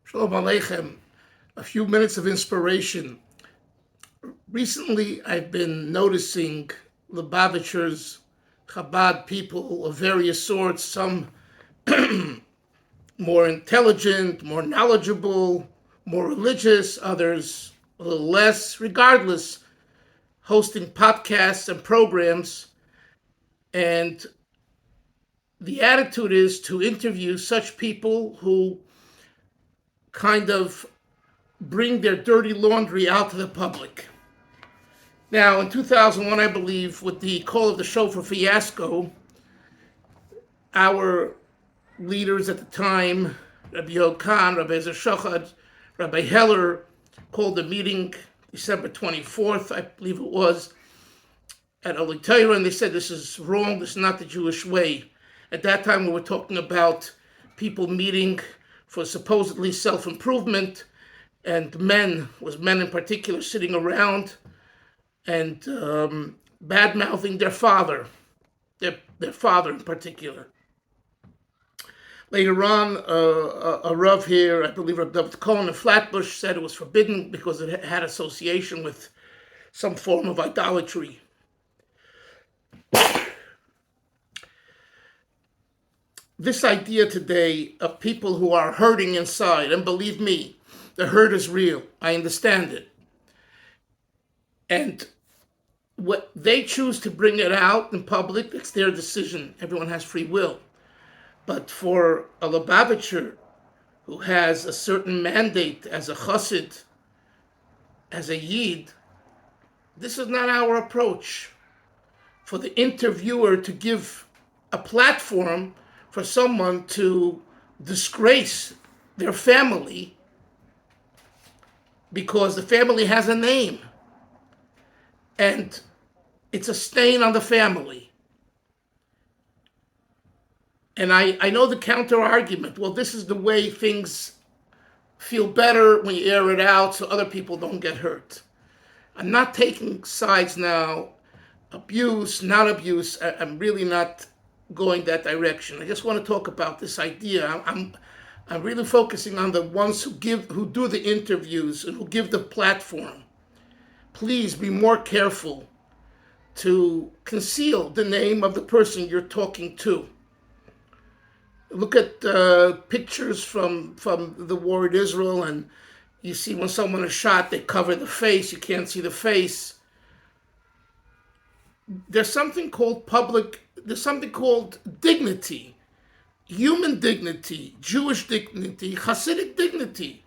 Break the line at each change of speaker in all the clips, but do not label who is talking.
Shalom Aleichem. A few minutes of inspiration. Recently, I've been noticing Lubavitchers, Chabad people of various sorts, some more intelligent, more knowledgeable, more religious, others a little less, regardless, hosting podcasts and programs. And the attitude is to interview such people who kind of bring their dirty laundry out to the public. Now, in 2001, I believe, with the call of the shofar fiasco, our leaders at the time, Rabbi Yochanan, Rabbi Ezer Shachad, Rabbi Heller, called a meeting December 24th, I believe it was, at Oli Torah, and they said this is wrong, this is not the Jewish way. At that time, we were talking about people meeting for supposedly self-improvement, and men in particular, sitting around and bad-mouthing their father, their father in particular. Later on, a Rav here, I believe Rabbi David Cohen in Flatbush, said it was forbidden because it had association with some form of idolatry. This idea today of people who are hurting inside, and believe me, the hurt is real. I understand it. And what they choose to bring it out in public, it's their decision. Everyone has free will. But for a Lubavitcher who has a certain mandate as a chassid, as a yid, this is not our approach. For the interviewer to give a platform for someone to disgrace their family because the family has a name and it's a stain on the family. And I know the counter argument. Well, this is the way things feel better when you air it out so other people don't get hurt. I'm not taking sides now, abuse, not abuse. I'm really not going that direction. I just want to talk about this idea. I'm really focusing on the ones who do the interviews and who give the platform. Please be more careful to conceal the name of the person you're talking to. Look at pictures from the war in Israel, and you see when someone is shot, they cover the face. You can't see the face. There's something called dignity, human dignity, Jewish dignity, Hasidic dignity.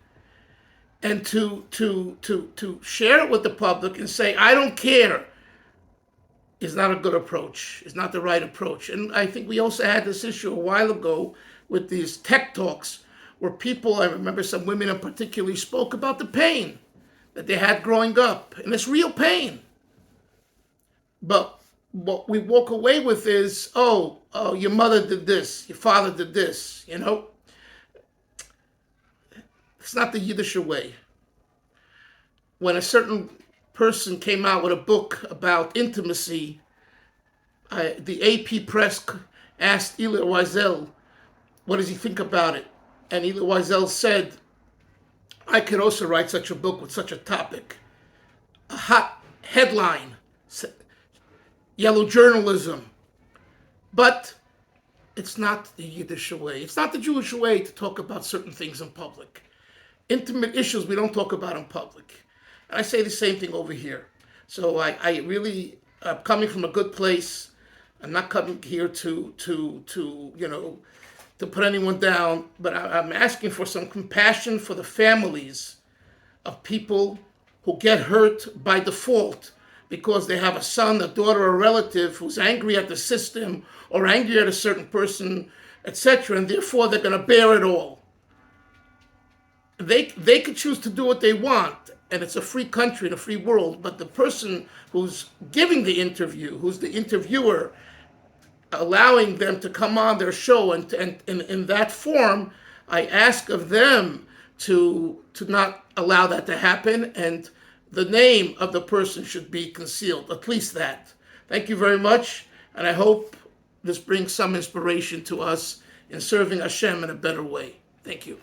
And to share it with the public and say, I don't care, is not a good approach. It's not the right approach. And I think we also had this issue a while ago with these tech talks where people, I remember some women in particular, spoke about the pain that they had growing up. And it's real pain. But what we walk away with is, oh, your mother did this, your father did this, you know? It's not the Yiddish way. When a certain person came out with a book about intimacy, the AP press asked Elie Wiesel, what does he think about it? And Elie Wiesel said, I could also write such a book with such a topic. A hot headline, yellow journalism. But it's not the Yiddish way. It's not the Jewish way to talk about certain things in public. Intimate issues we don't talk about in public. And I say the same thing over here. So I really am coming from a good place. I'm not coming here to put anyone down, but I'm asking for some compassion for the families of people who get hurt by default because they have a son, a daughter, a relative who's angry at the system or angry at a certain person, etc., and therefore they're going to bear it all. They could choose to do what they want, and it's a free country and a free world, but the person who's giving the interview, who's the interviewer, allowing them to come on their show and in that form, I ask of them to not allow that to happen, and the name of the person should be concealed, at least that. Thank you very much, and I hope this brings some inspiration to us in serving Hashem in a better way. Thank you.